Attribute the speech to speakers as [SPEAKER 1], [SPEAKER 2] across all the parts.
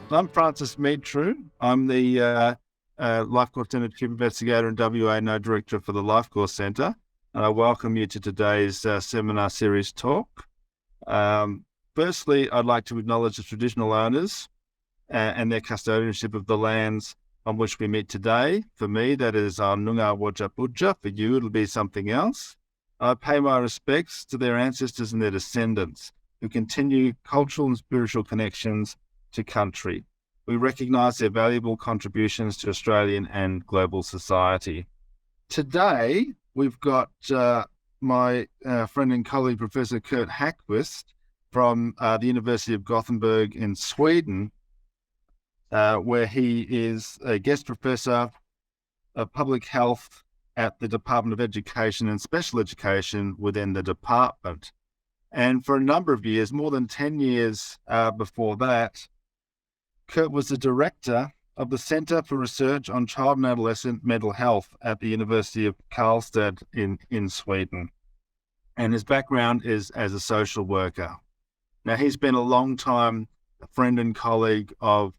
[SPEAKER 1] I'm Francis Meadtrue. I'm the Life Course Centre Chief Investigator and WA No Director for the Life Course Centre. And I welcome you to today's seminar series talk. Firstly, I'd like to acknowledge the traditional owners and their custodianship of the lands on which we meet today. For me, that is Noongar Whadjuk Boodja. For you, it'll be something else. I pay my respects to their ancestors and their descendants who continue cultural and spiritual connections to country. We recognise their valuable contributions to Australian and global society. Today, we've got my friend and colleague, Professor Curt Hagquist from the University of Gothenburg in Sweden, where he is a guest professor of public health at the Department of Education and Special Education within the department. And for a number of years, more than 10 years before that, Curt was the director of the Centre for Research on Child and Adolescent Mental Health at the University of Karlstad in Sweden. And his background is as a social worker. Now, he's been a long time friend and colleague of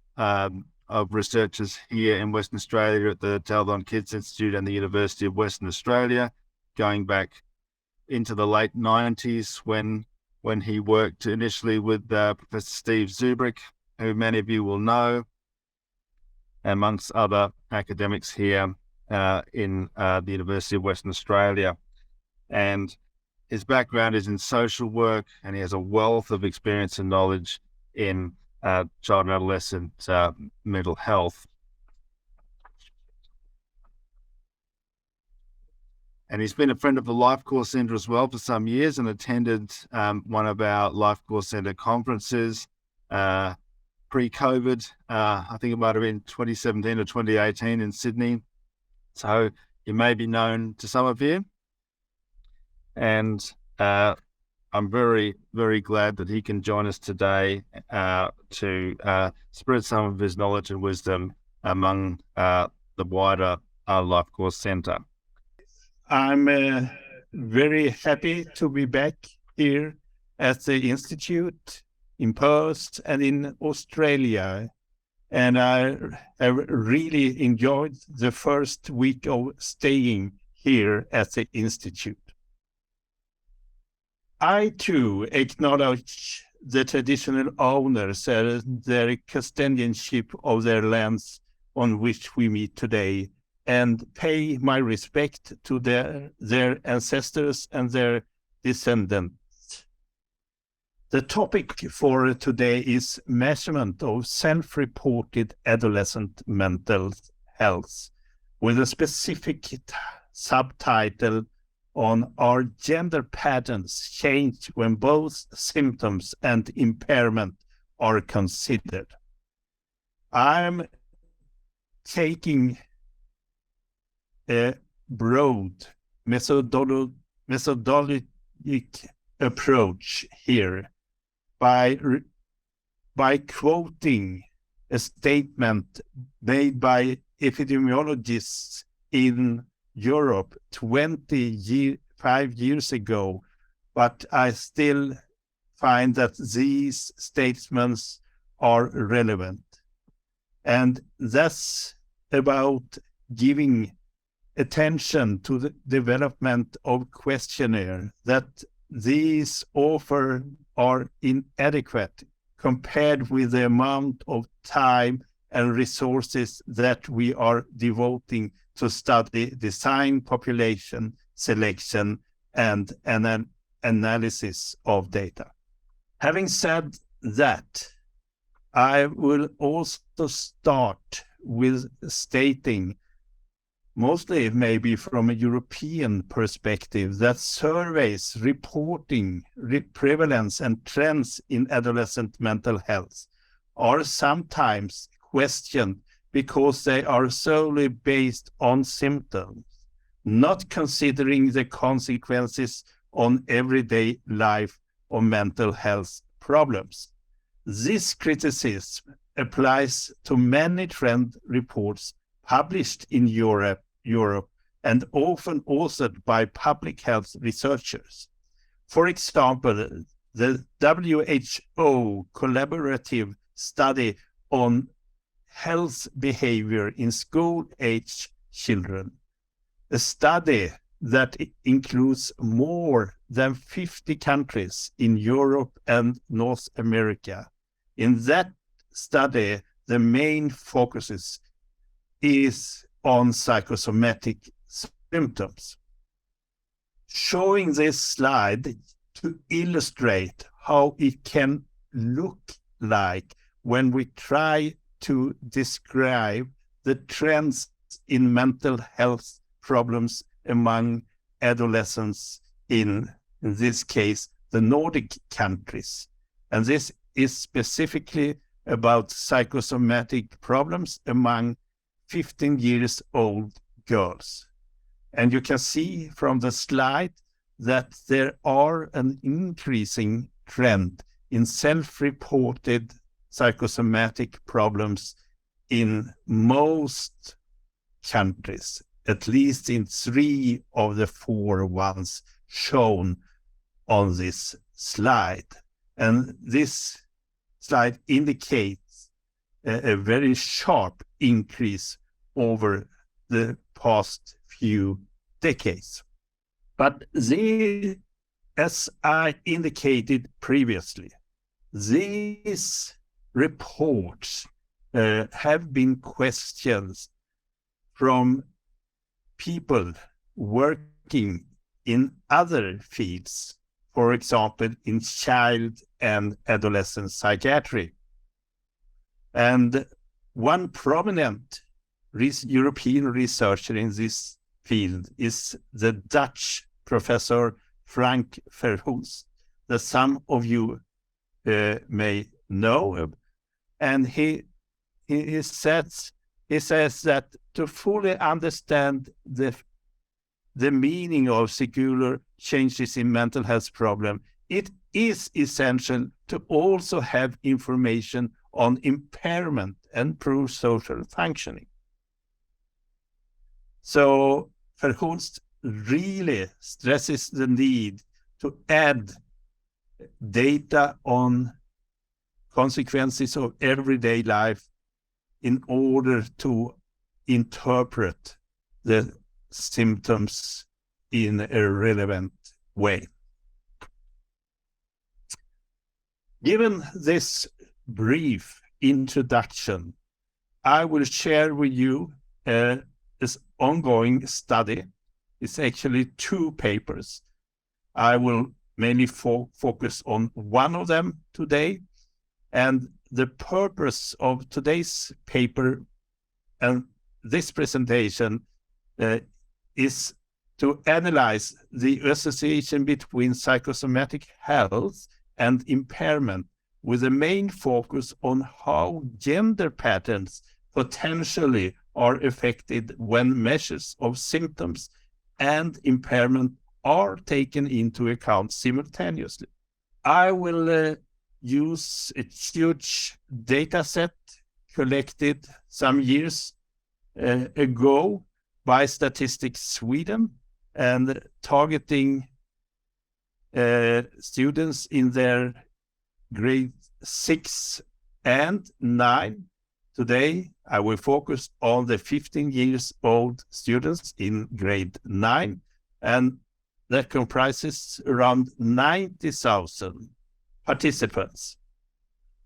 [SPEAKER 1] researchers here in Western Australia at the Taledon Kids Institute and the University of Western Australia, going back into the late 90s when he worked initially with Professor Steve Zubrick, who many of you will know, amongst other academics here in the University of Western Australia. And his background is in social work, and he has a wealth of experience and knowledge in child and adolescent mental health. And he's been a friend of the Life Course Centre as well for some years and attended one of our Life Course Centre conferences pre-COVID. I think it might have been 2017 or 2018 in Sydney. So he may be known to some of you. And I'm very, very glad that he can join us today to spread some of his knowledge and wisdom among the wider Life Course Centre.
[SPEAKER 2] I'm very happy to be back here at the Institute in Perth and in Australia. And I have really enjoyed the first week of staying here at the Institute. I too acknowledge the traditional owners and their custodianship of their lands on which we meet today, and pay my respect to their ancestors and their descendants. The topic for today is measurement of self-reported adolescent mental health, with a specific subtitle on "Are gender patterns change when both symptoms and impairment are considered?" I'm taking a broad methodologic approach here by quoting a statement made by epidemiologists in Europe 25 years ago, but I still find that these statements are relevant. And that's about giving attention to the development of questionnaire, that these offer are inadequate compared with the amount of time and resources that we are devoting to study design, population selection, and analysis of data. Having said that, I will also start with stating, mostly maybe from a European perspective, that surveys reporting prevalence and trends in adolescent mental health are sometimes questioned because they are solely based on symptoms, not considering the consequences on everyday life of mental health problems. This criticism applies to many trend reports published in Europe, and often authored by public health researchers. For example, the WHO collaborative study on health behavior in school-age children. A study that includes more than 50 countries in Europe and North America. In that study, the main focus is on psychosomatic symptoms. Showing this slide to illustrate how it can look like when we try to describe the trends in mental health problems among adolescents in this case, the Nordic countries. And this is specifically about psychosomatic problems among 15 years old girls. And you can see from the slide that there are an increasing trend in self-reported psychosomatic problems in most countries, at least in 3 of the 4 ones shown on this slide. And this slide indicates a very sharp increase over the past few decades. But as I indicated previously, these reports have been questions from people working in other fields, for example, in child and adolescent psychiatry. And one prominent European researcher in this field is the Dutch professor Frank Verhulst, that some of you may know. And he says that to fully understand the meaning of secular changes in mental health problem, it is essential to also have information on impairment and pro-social functioning. So Verhulst really stresses the need to add data on consequences of everyday life in order to interpret the symptoms in a relevant way. Given this brief introduction, I will share with you this ongoing study. It's actually 2 papers. I will mainly focus on one of them today. And the purpose of today's paper and this presentation is to analyze the association between psychosomatic health and impairment, with a main focus on how gender patterns potentially are affected when measures of symptoms and impairment are taken into account simultaneously. I will use a huge data set collected some years ago by Statistics Sweden and targeting students in their grade 6 and 9. Today, I will focus on the 15 years old students in grade 9, and that comprises around 90,000 participants.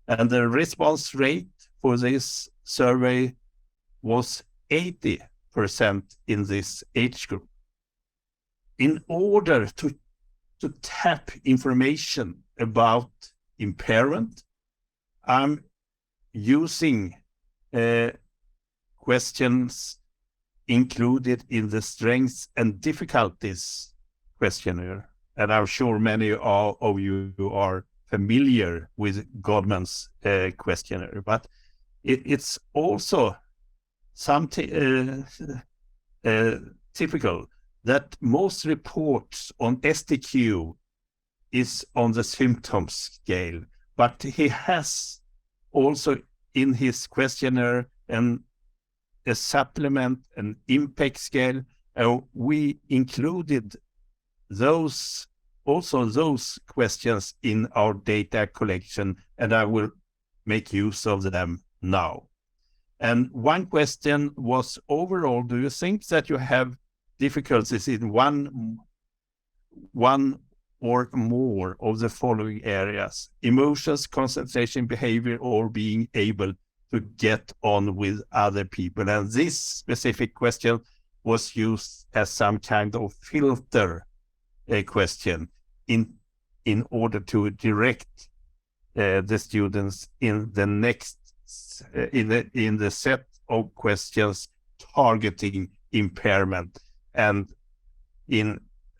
[SPEAKER 2] And the response rate for this survey was 80% in this age group. In order to tap information about impairment, I'm using questions included in the strengths and difficulties questionnaire. And I'm sure many of you are familiar with Goldman's questionnaire, but it's also typical that most reports on STQ is on the symptoms scale, but he has also in his questionnaire a supplement, an impact scale. We included those questions in our data collection, and I will make use of them now. And one question was, overall, do you think that you have difficulties in one or more of the following areas: emotions, concentration, behavior, or being able to get on with other people? And this specific question was used as some kind of filter question in order to direct the students in the next in the set of questions targeting impairment, and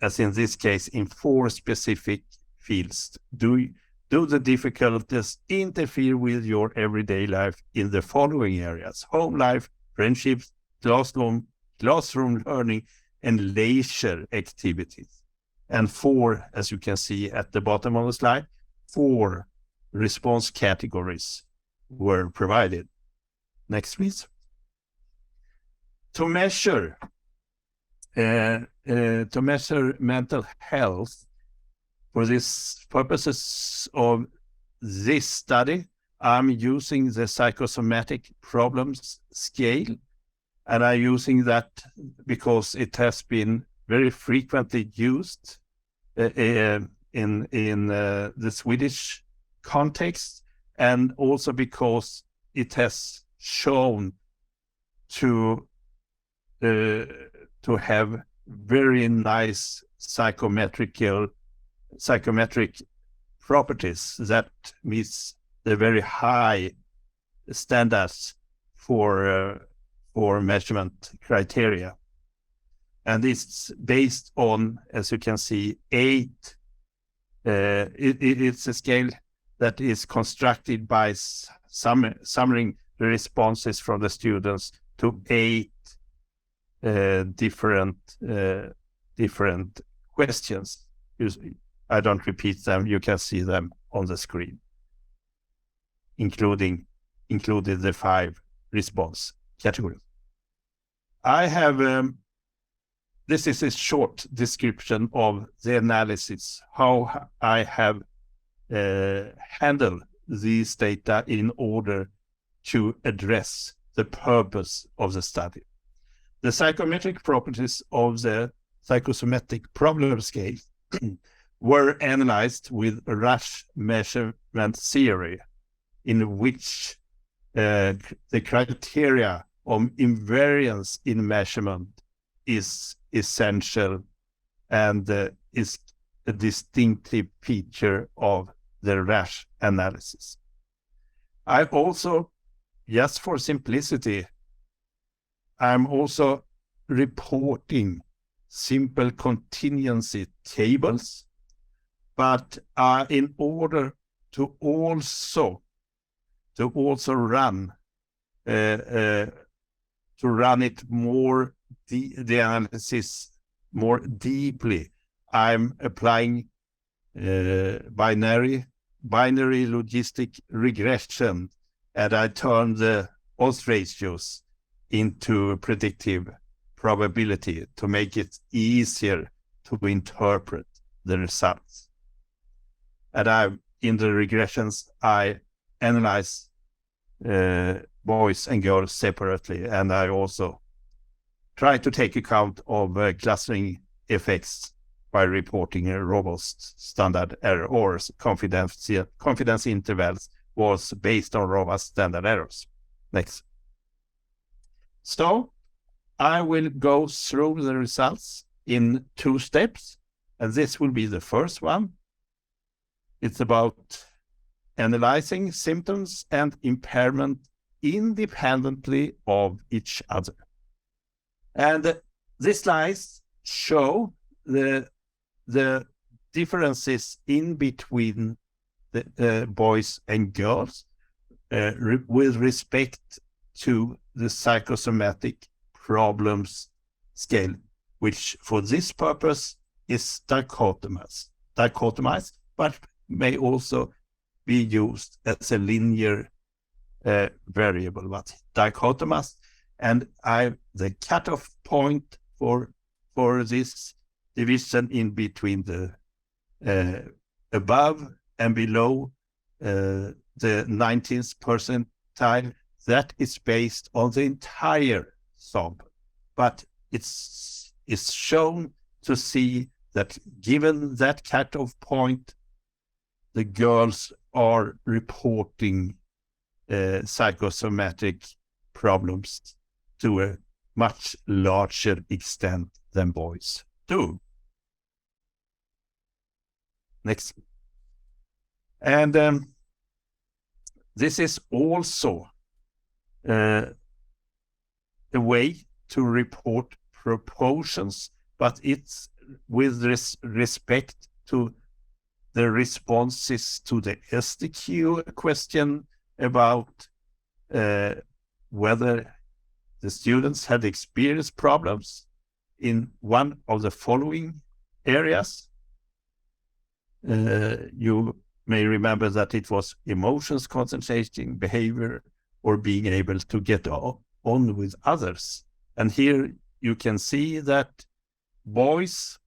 [SPEAKER 2] as in this case, in 4 specific fields. Do the difficulties interfere with your everyday life in the following areas: home life, friendships, classroom learning, and leisure activities? And 4, as you can see at the bottom of the slide, 4 response categories were provided. Next, please. To measure mental health, for this purposes of this study, I'm using the psychosomatic problems scale, and I'm using that because it has been very frequently used in the Swedish context, and also because it has shown to have very nice psychometric properties that meets the very high standards for measurement criteria. And it's based on, as you can see, 8. It's a scale that is constructed by summarizing the responses from the students to 8 different questions. I don't repeat them. You can see them on the screen, including the 5 response categories. I have this is a short description of the analysis, how I have handled these data in order to address the purpose of the study. The psychometric properties of the psychosomatic problem scale were analyzed with a Rush measurement theory, in which the criteria of invariance in measurement is essential and is a distinctive feature of the Rush analysis. I also, just for simplicity, I'm also reporting simple contingency tables, but in order to also run it more, the analysis more deeply, I'm applying binary logistic regression, and I turn the odds ratios into predictive probability to make it easier to interpret the results. And in the regressions, I analyze boys and girls separately, and I also try to take account of clustering effects by reporting a robust standard error, or confidence intervals was based on robust standard errors. Next. So I will go through the results in 2 steps, and this will be the first one. It's about analyzing symptoms and impairment independently of each other. And these slides show the differences in between the boys and girls with respect to the psychosomatic problems scale, which for this purpose is dichotomized, but may also be used as a linear variable, but dichotomized. And the cutoff point for this division in between the above and below the 19th percentile, that is based on the entire sample, but it's shown to see that given that cutoff point, the girls are reporting psychosomatic problems to a much larger extent than boys do. Next. And this is also a way to report proportions, but it's with respect to the responses to the SDQ question about whether the students had experienced problems in one of the following areas. You may remember that it was emotions, concentrating, behavior, or being able to get on with others. And here you can see that boys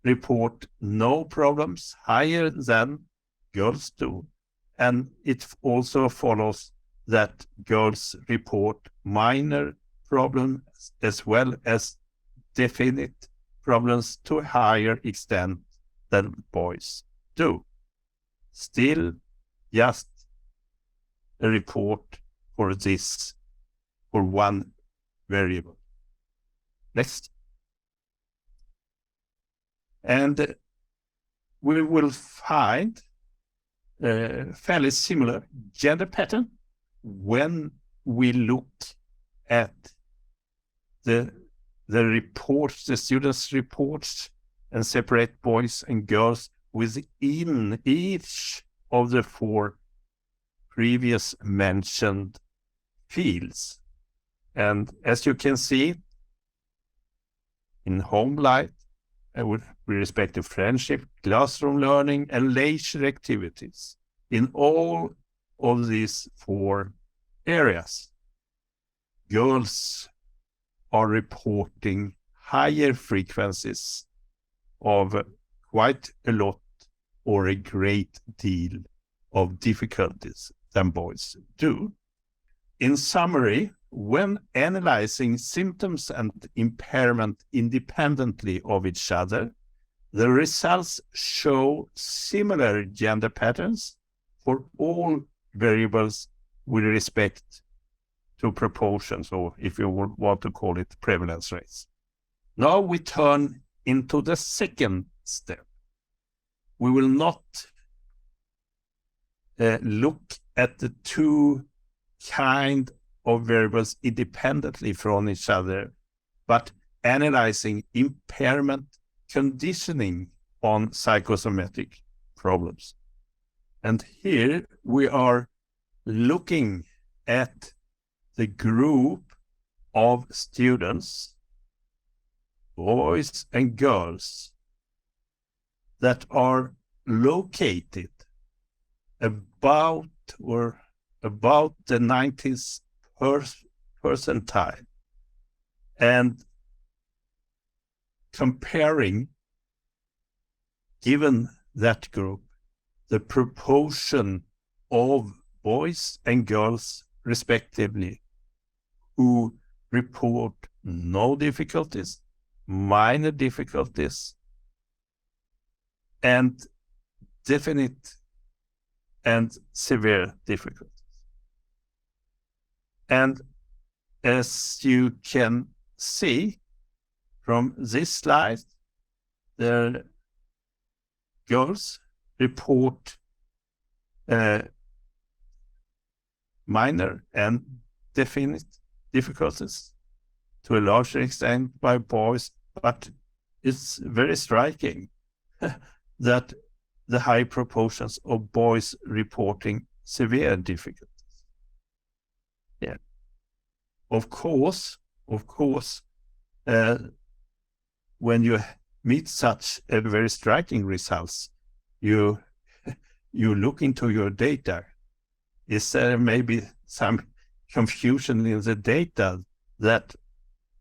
[SPEAKER 2] report no problems higher than girls do. And it also follows that girls report minor problems as well as definite problems to a higher extent than boys do. Still, just a report for this, for one variable. Next. And we will find a fairly similar gender pattern when we look at the reports, the students' reports, and separate boys and girls within each of the four previous mentioned fields. And as you can see, in home life, with respect to friendship, classroom learning, and leisure activities, in all of these four areas, girls are reporting higher frequencies of quite a lot or a great deal of difficulties than boys do. In summary, when analyzing symptoms and impairment independently of each other, the results show similar gender patterns for all variables with respect to proportions, or if you would want to call it prevalence rates. Now we turn into the second step. We will not look at the two kind of variables independently from each other, but analyzing impairment conditioning on psychosomatic problems. And here we are looking at the group of students, boys and girls, that are located about the 90th percentile, and comparing, given that group, the proportion of boys and girls respectively who report no difficulties, minor difficulties, and definite and severe difficulties. And as you can see from this slide, the girls report minor and definite difficulties to a larger extent by boys, but it's very striking that the high proportions of boys reporting severe difficulties. Yeah. Of course, when you meet such a very striking results, you look into your data. Is there maybe some confusion in the data that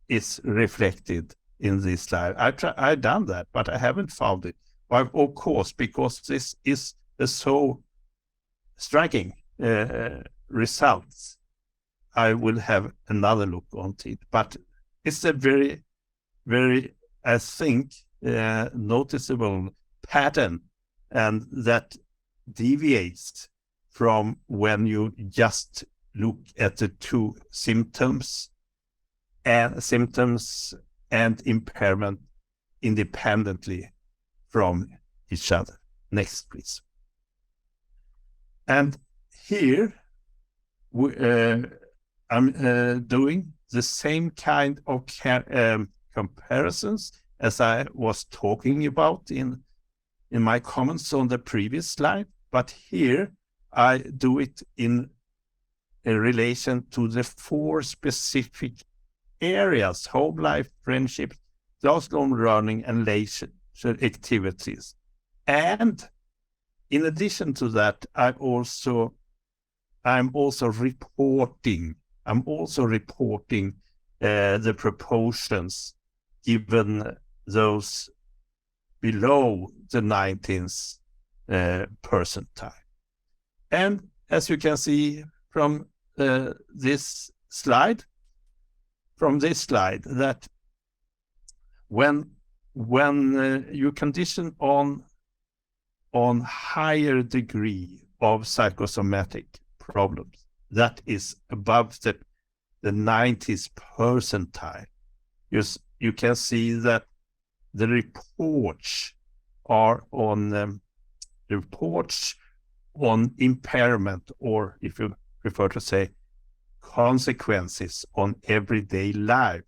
[SPEAKER 2] is reflected in this slide? I've done that, but I haven't found it. Of course, because this is a so striking results. I will have another look on it, but it's a very, very, I think, noticeable pattern, and that deviates from when you just look at the two symptoms and impairment independently from each other. Next, please. And here I'm doing the same kind of comparisons as I was talking about in my comments on the previous slide, but here I do it in relation to the 4 specific areas: home life, friendship, classroom learning, and leisure activities. And in addition to that, I'm also reporting the proportions given those below the 19th percentile. And as you can see from this slide, that when you condition on higher degree of psychosomatic problems, that is above the 90th percentile, you can see that the reports are on impairment, or if you prefer to say consequences on everyday life,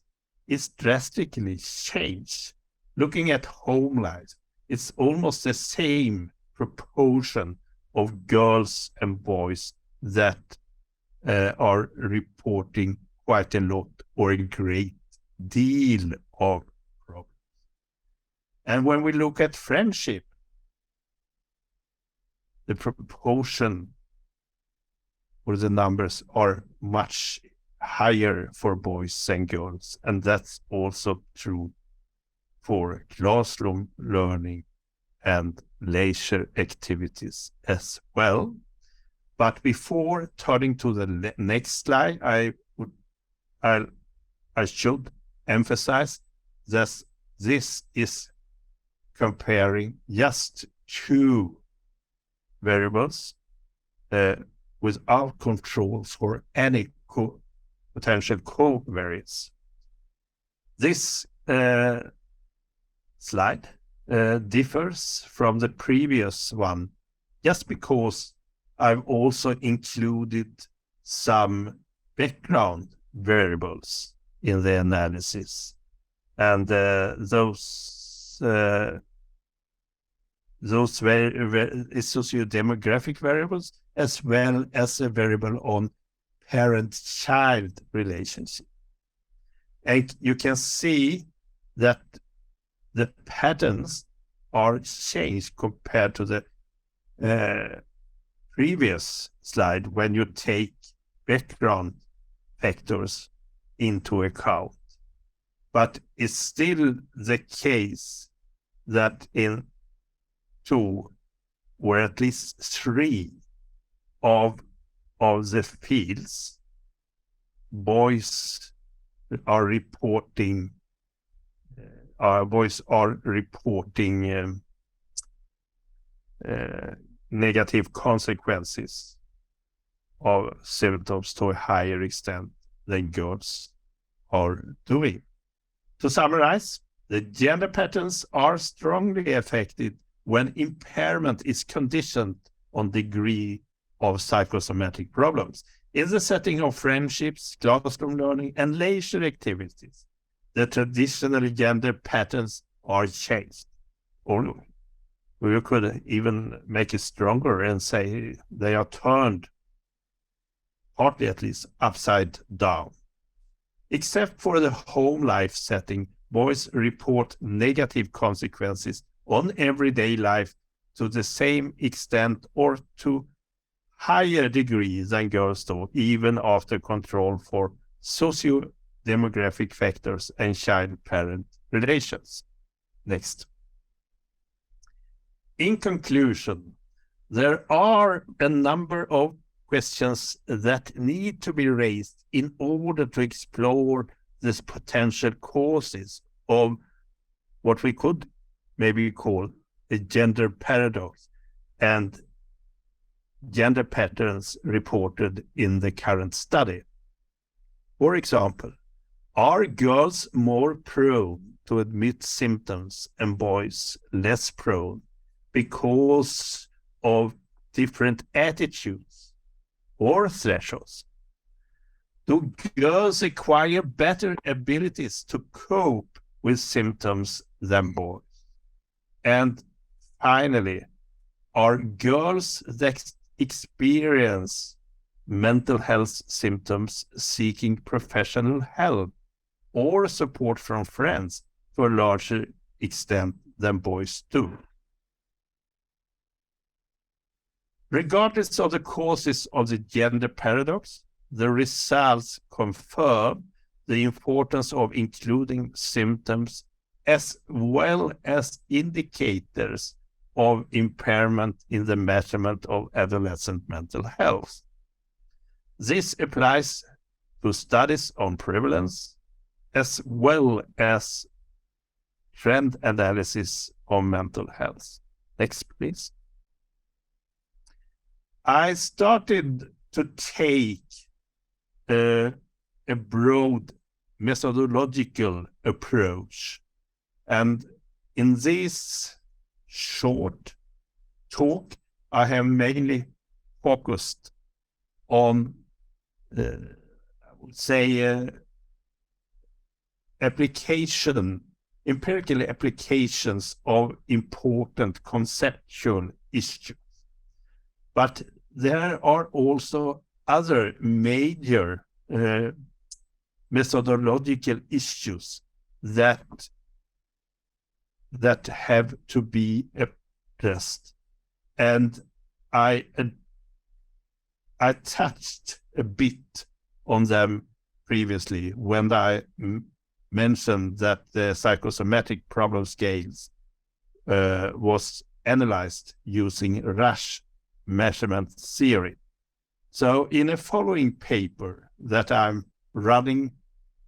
[SPEAKER 2] is drastically changed. Looking at home life, it's almost the same proportion of girls and boys that are reporting quite a lot or a great deal of problems. And when we look at friendship, the proportion or the numbers are much higher for boys than girls, and that's also true for classroom learning and leisure activities as well. But before turning to the next slide, I should emphasize that this is comparing just 2 variables without control for any potential covariates. This slide differs from the previous one just because I've also included some background variables in the analysis, and those socio-demographic variables, as well as a variable on parent-child relationship. And you can see that the patterns are changed compared to the previous slide when you take background factors into account. But it's still the case that in 2 or at least 3 of the fields, boys are reporting negative consequences of symptoms to a higher extent than girls are doing. To summarize, the gender patterns are strongly affected when impairment is conditioned on degree of psychosomatic problems. In the setting of friendships, classroom learning, and leisure activities, the traditional gender patterns are changed. Or we could even make it stronger and say they are turned, partly at least, upside down. Except for the home life setting, boys report negative consequences on everyday life to the same extent or to higher degree than girls do, even after control for socio-demographic factors and child-parent relations. Next. In conclusion, There are a number of questions that need to be raised in order to explore this potential causes of what we could maybe call a gender paradox and gender patterns reported in the current study. For example, are girls more prone to admit symptoms and boys less prone because of different attitudes or thresholds? Do girls acquire better abilities to cope with symptoms than boys? And finally, are girls that experience mental health symptoms seeking professional help or support from friends to a larger extent than boys do? Regardless of the causes of the gender paradox, the results confirm the importance of including symptoms as well as indicators of impairment in the measurement of adolescent mental health. This applies to studies on prevalence as well as trend analysis of mental health. Next, please. I started to take a broad methodological approach, and in this short talk, I have mainly focused on, I would say, empirical applications of important conceptual issues. But there are also other major methodological issues that have to be addressed. And I touched a bit on them previously when I mentioned that the psychosomatic problem scales was analyzed using Rush measurement theory. So in a following paper that I'm running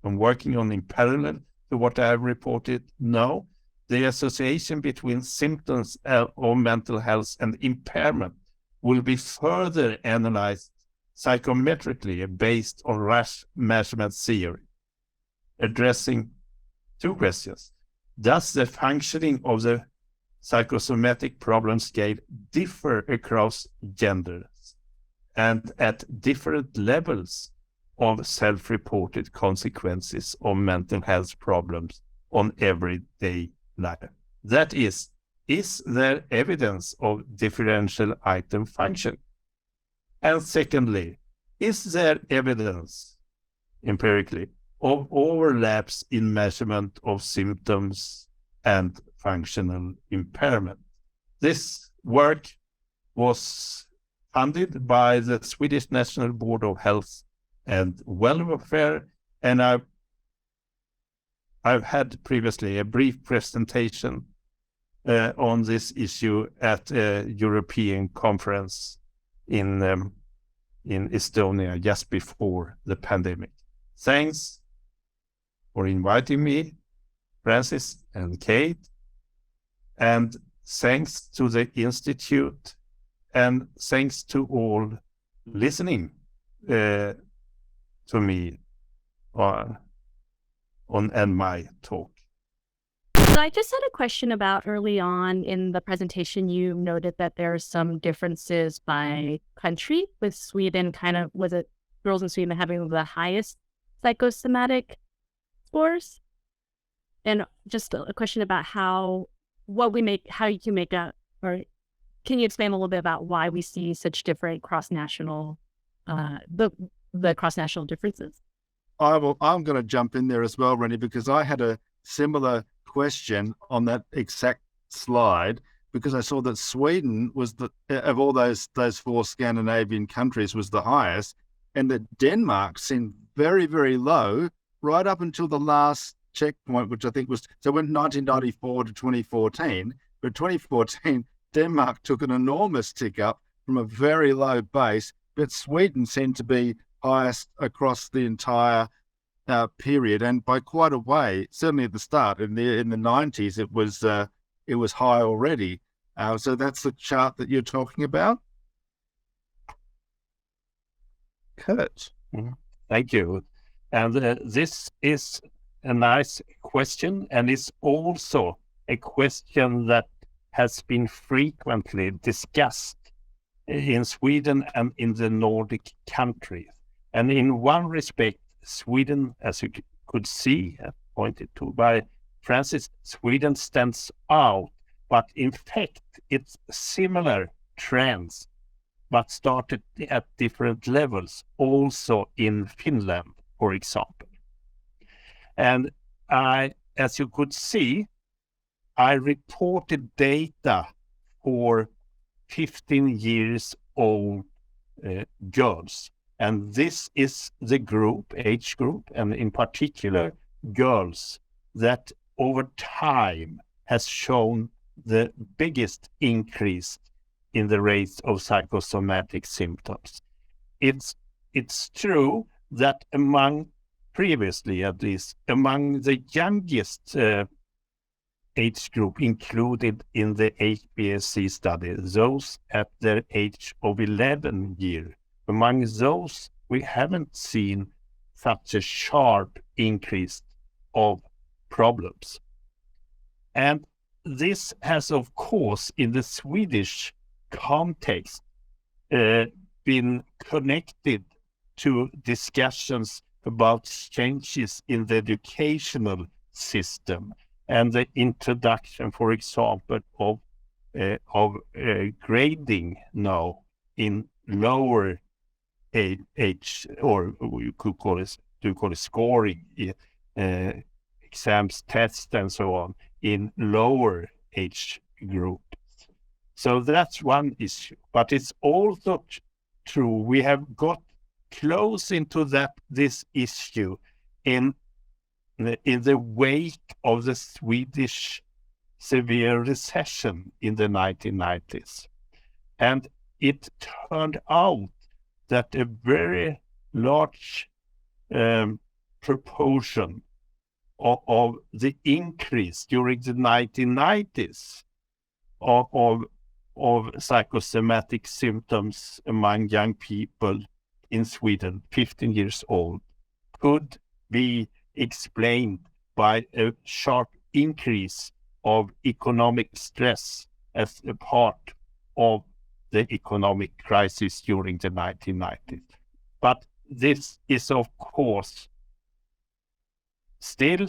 [SPEAKER 2] and working on in parallel to what I've reported now, the association between symptoms of mental health and impairment will be further analyzed psychometrically based on Rush measurement theory, addressing two questions. Does the functioning of the psychosomatic problem scale differ across genders and at different levels of self-reported consequences of mental health problems on everyday life? That is there evidence of differential item function? And secondly, is there evidence empirically of overlaps in measurement of symptoms and functional impairment? This work was funded by the Swedish National Board of Health and Welfare, and I've had previously a brief presentation on this issue at a European conference in Estonia just before the pandemic. Thanks for inviting me, Francis and Kate, and thanks to the Institute, and thanks to all listening to me on my talk.
[SPEAKER 3] So I just had a question about early on in the presentation, you noted that there are some differences by country, with Sweden was it girls in Sweden having the highest psychosomatic scores? And just a question about how you can make a, or can you explain a little bit about why we see such different cross-national, the cross-national differences?
[SPEAKER 1] I'm going to jump in there as well, Rennie, because I had a similar question on that exact slide, because I saw that Sweden was of all those four Scandinavian countries was the highest, and that Denmark seemed very, very low right up until the last checkpoint, which I think was, so went 1994 to 2014, but 2014 Denmark took an enormous tick up from a very low base, but Sweden seemed to be highest across the entire period, and by quite a way. Certainly at the start, in the 90s, it was high already. So that's the chart that you're talking about.
[SPEAKER 2] Kurt, thank you. And this is a nice question, and it's also a question that has been frequently discussed in Sweden and in the Nordic countries. And in one respect, Sweden, as you could see, pointed to by Francis, Sweden stands out, but in fact, it's similar trends, but started at different levels, also in Finland, for example. And as you could see, I reported data for 15 years old girls. And this is the age group, and in particular, girls that over time has shown the biggest increase in the rates of psychosomatic symptoms. It's true that previously at least, among the youngest age group included in the HBSC study, those at the age of 11 years, among those, we haven't seen such a sharp increase of problems. And this has, of course, in the Swedish context, been connected to discussions about changes in the educational system and the introduction, for example, of grading now in lower age, or you could call it scoring, exams, tests, and so on, in lower age groups. So that's one issue. But it's also true, we have got close into this issue in the wake of the Swedish severe recession in the 1990s. And it turned out that a very large proportion of the increase during the 1990s of psychosomatic symptoms among young people in Sweden, 15 years old, could be explained by a sharp increase of economic stress as a part of the economic crisis during the 1990s. But this is, of course, still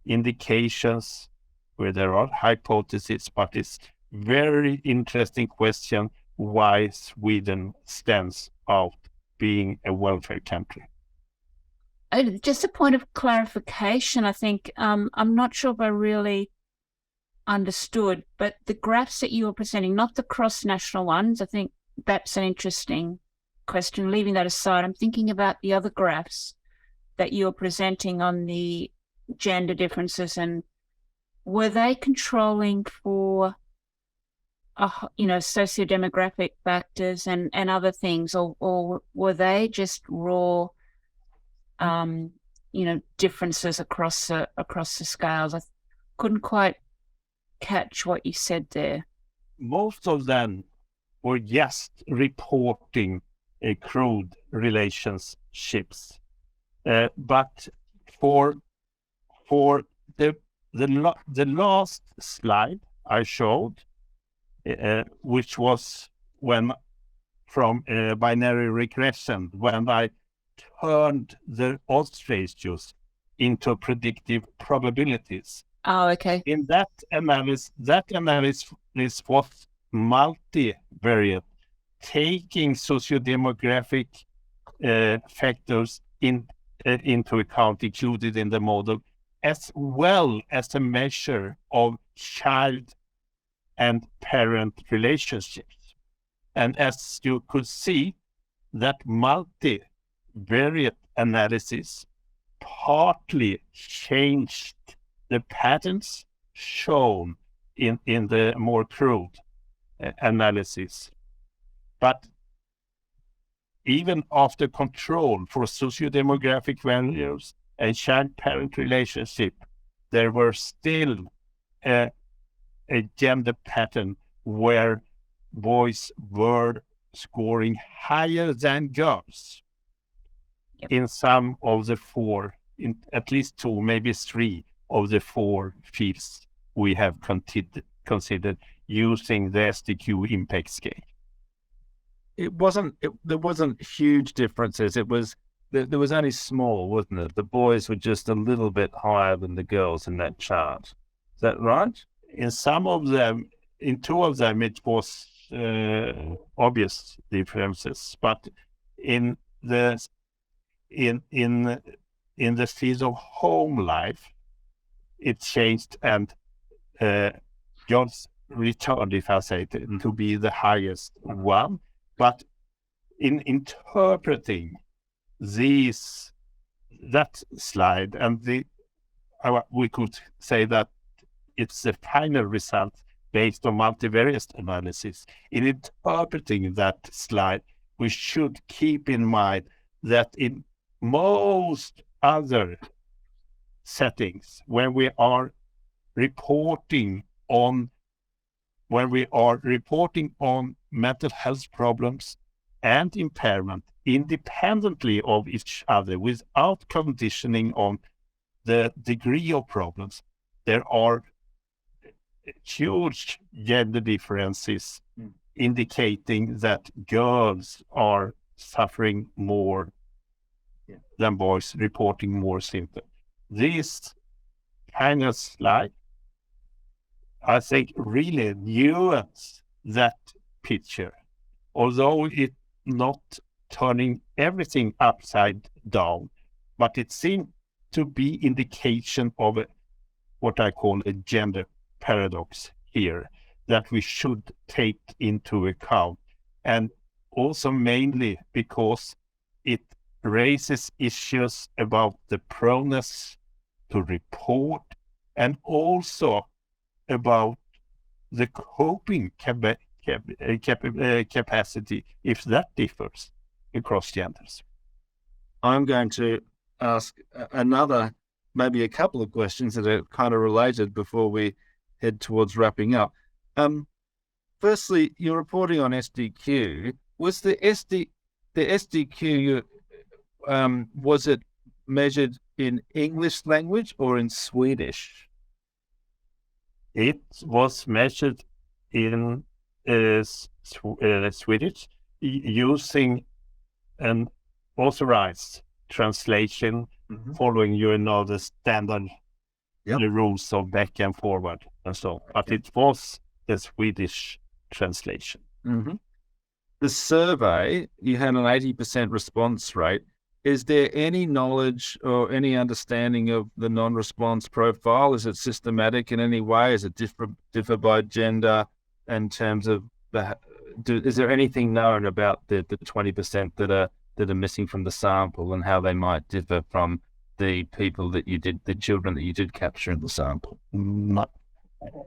[SPEAKER 2] indications where there are hypotheses, but it's very interesting question why Sweden stands out being a welfare country.
[SPEAKER 4] Just a point of clarification, I think. I'm not sure if I really understood, but the graphs that you were presenting, not the cross-national ones, I think that's an interesting question. Leaving that aside, I'm thinking about the other graphs that you were presenting on the gender differences, and were they controlling for socio-demographic factors and other things, or were they just raw differences across the scales? I couldn't quite catch what you said there.
[SPEAKER 2] Most of them were just reporting crude relationships, but for the last slide I showed, which was from binary regression, when I turned the odds ratios into predictive probabilities.
[SPEAKER 4] Oh, okay.
[SPEAKER 2] In that analysis was multivariate, taking socio-demographic factors into account, included in the model, as well as a measure of child and parent relationships. And as you could see, that multivariate analysis partly changed the patterns shown in the more crude analysis. But even after control for socio-demographic values and child-parent relationship, there were still a gender pattern where boys were scoring higher than girls in some of the four, in at least two, maybe three of the four fields we have considered using the SDQ impact scale.
[SPEAKER 1] There wasn't huge differences. There was only small, wasn't it? The boys were just a little bit higher than the girls in that chart. Is that right?
[SPEAKER 2] In some of them, in two of them, it was obvious differences, but in the field of home life, it changed, and girls returned, if I say, to be the highest one. But in interpreting that slide, and we could say that it's the final result based on multivariate analysis. In interpreting that slide, we should keep in mind that in most other settings, when we are reporting on mental health problems and impairment independently of each other, without conditioning on the degree of problems, there are huge gender differences indicating that girls are suffering more than boys, reporting more symptoms. This kind of slide, I think, really nuance that picture, although it's not turning everything upside down, but it seems to be indication of what I call a gender paradox here that we should take into account, and also mainly because it raises issues about the proneness to report, and also about the coping capacity, if that differs across genders.
[SPEAKER 1] I'm going to ask maybe a couple of questions that are kind of related before we head towards wrapping up. Firstly, you're reporting on SDQ. Was the SDQ, was it measured in English language or in Swedish?
[SPEAKER 2] It was measured in Swedish using an authorized translation, following the standard the rules of back and forward and so. But it was the Swedish translation.
[SPEAKER 1] Mm-hmm. The survey, you had an 80% response rate. Is there any knowledge or any understanding of the non-response profile? Is it systematic in any way? Is it differ by gender in terms of is there anything known about the 20% that are missing from the sample, and how they might differ from the children that you did capture in the sample?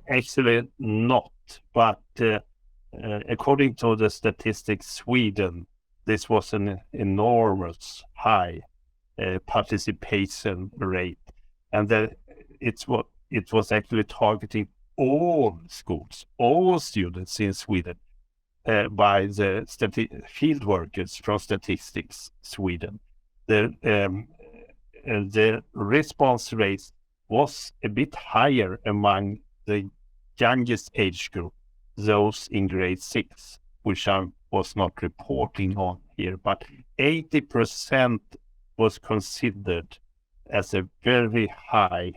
[SPEAKER 2] Actually not, but according to the Statistics Sweden, this was an enormous high participation rate, and that it was actually targeting all schools, all students in Sweden by the field workers from Statistics Sweden. The response rate was a bit higher among the youngest age group, those in grade 6, which I was not reporting on here, but 80% was considered as a very high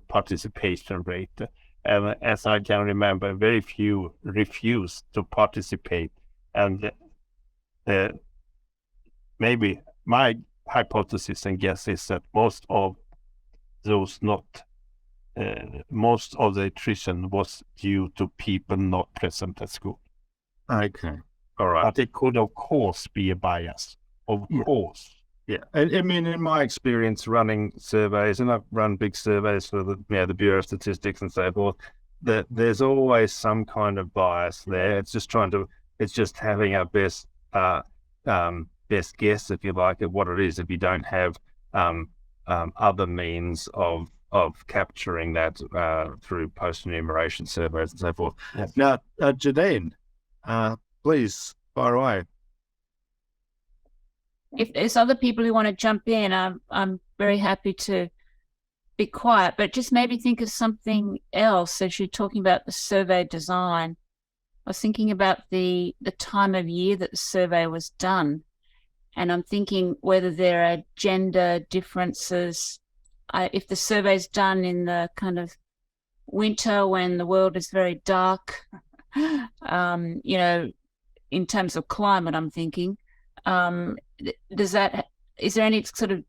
[SPEAKER 2] participation rate. And as I can remember, very few refused to participate. And maybe my hypothesis and guess is that most of the attrition was due to people not present at school.
[SPEAKER 1] Okay. All right.
[SPEAKER 2] But it could, of course, be a bias. Of course.
[SPEAKER 1] Yeah. I mean, in my experience running surveys, and I've run big surveys for the Bureau of Statistics and so forth, that there's always some kind of bias there. It's just having our best guess, if you like, at what it is, if you don't have other means of capturing that through post-enumeration surveys and so forth.
[SPEAKER 2] Yes.
[SPEAKER 1] Now, Janine, please fire away.
[SPEAKER 4] If there's other people who want to jump in, I'm very happy to be quiet, but just maybe think of something else as you're talking about the survey design. I was thinking about the time of year that the survey was done, and I'm thinking whether there are gender differences. If the survey's done in the kind of winter when the world is very dark, in terms of climate, I'm thinking, is there any sort of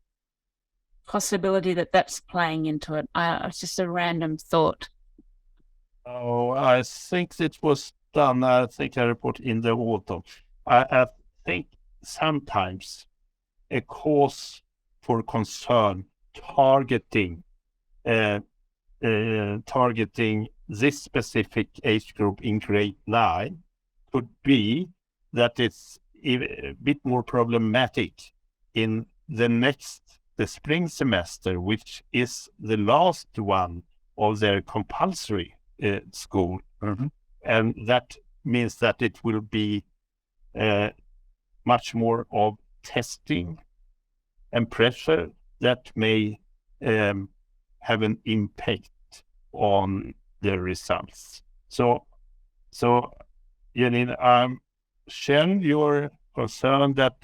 [SPEAKER 4] possibility that that's playing into it? It's just a random thought.
[SPEAKER 2] Oh, I think it was done. I think I report in the autumn. I think sometimes a cause for concern targeting this specific age group in grade 9 could be that it's a bit more problematic in the spring semester, which is the last one of their compulsory school.
[SPEAKER 1] Mm-hmm.
[SPEAKER 2] And that means that it will be much more of testing and pressure that may have an impact on the results. So Janine, I'm sharing your concern that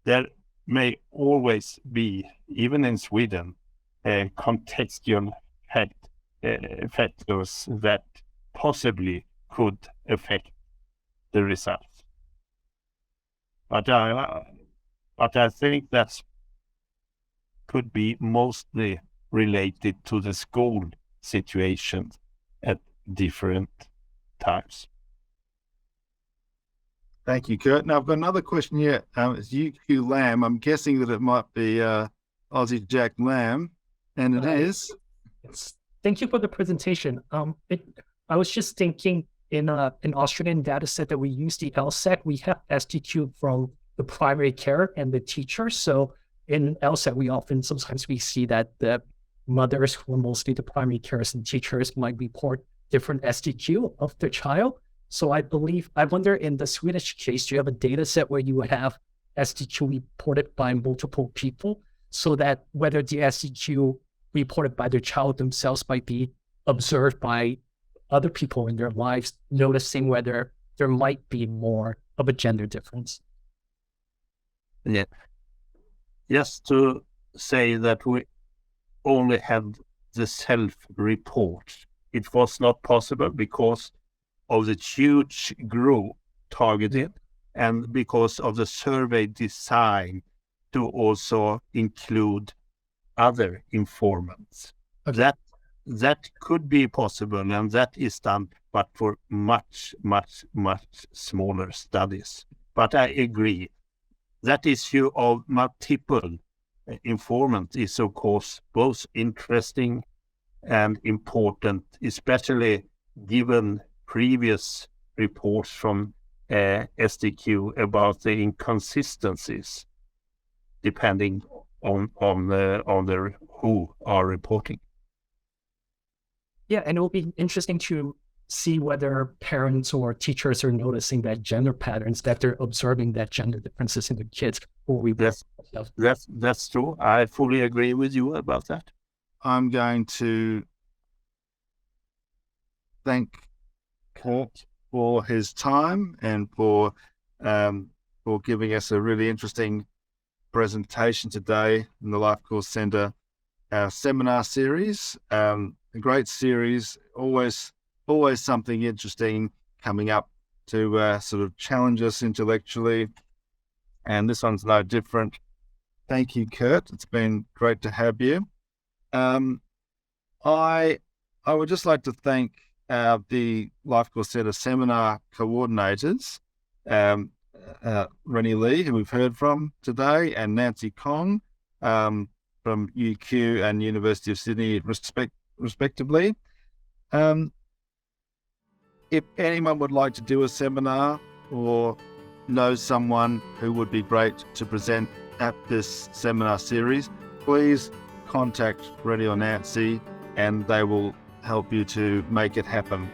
[SPEAKER 2] there may always be, even in Sweden, contextual factors that possibly could affect the results. But I think that could be mostly related to the school situation at different times.
[SPEAKER 1] Thank you, Curt. Now, I've got another question here. It's UQ Lamb. I'm guessing that it might be Aussie Jack Lamb, and it is.
[SPEAKER 5] Yes. Thank you for the presentation. I was just thinking in an Australian data set that we use, the LSAT, we have SDQ from the primary care and the teacher. So in LSAT, sometimes we see that the mothers, who are mostly the primary carers and teachers, might report different SDQ of their child. So I wonder in the Swedish case, do you have a data set where you have SDQ reported by multiple people, so that whether the SDQ reported by their child themselves might be observed by other people in their lives, noticing whether there might be more of a gender difference?
[SPEAKER 2] Yeah. Just to say that we only had the self-report. It was not possible because of the huge group targeted and because of the survey design to also include other informants.
[SPEAKER 5] Okay.
[SPEAKER 2] That could be possible, and that is done, but for much, much, much smaller studies. But I agree, that issue of multiple informants is, of course, both interesting and important, especially given previous reports from SDQ about the inconsistencies depending on the who are reporting.
[SPEAKER 5] Yeah, and it will be interesting to see whether parents or teachers are noticing that gender patterns, that they're observing that gender differences in the kids.
[SPEAKER 2] That's true. I fully agree with you about that.
[SPEAKER 1] I'm going to thank Curt for his time and for giving us a really interesting presentation today in the Life Course Centre seminar series. A great series, always something interesting coming up to sort of challenge us intellectually, and this one's no different. Thank you, Curt. It's been great to have you. I would just like to thank the Life Course Centre seminar coordinators, Rennie Lee, who we've heard from today, and Nancy Kong from UQ and University of Sydney, respectively. If anyone would like to do a seminar or knows someone who would be great to present at this seminar series, please contact Freddie or Nancy and they will help you to make it happen.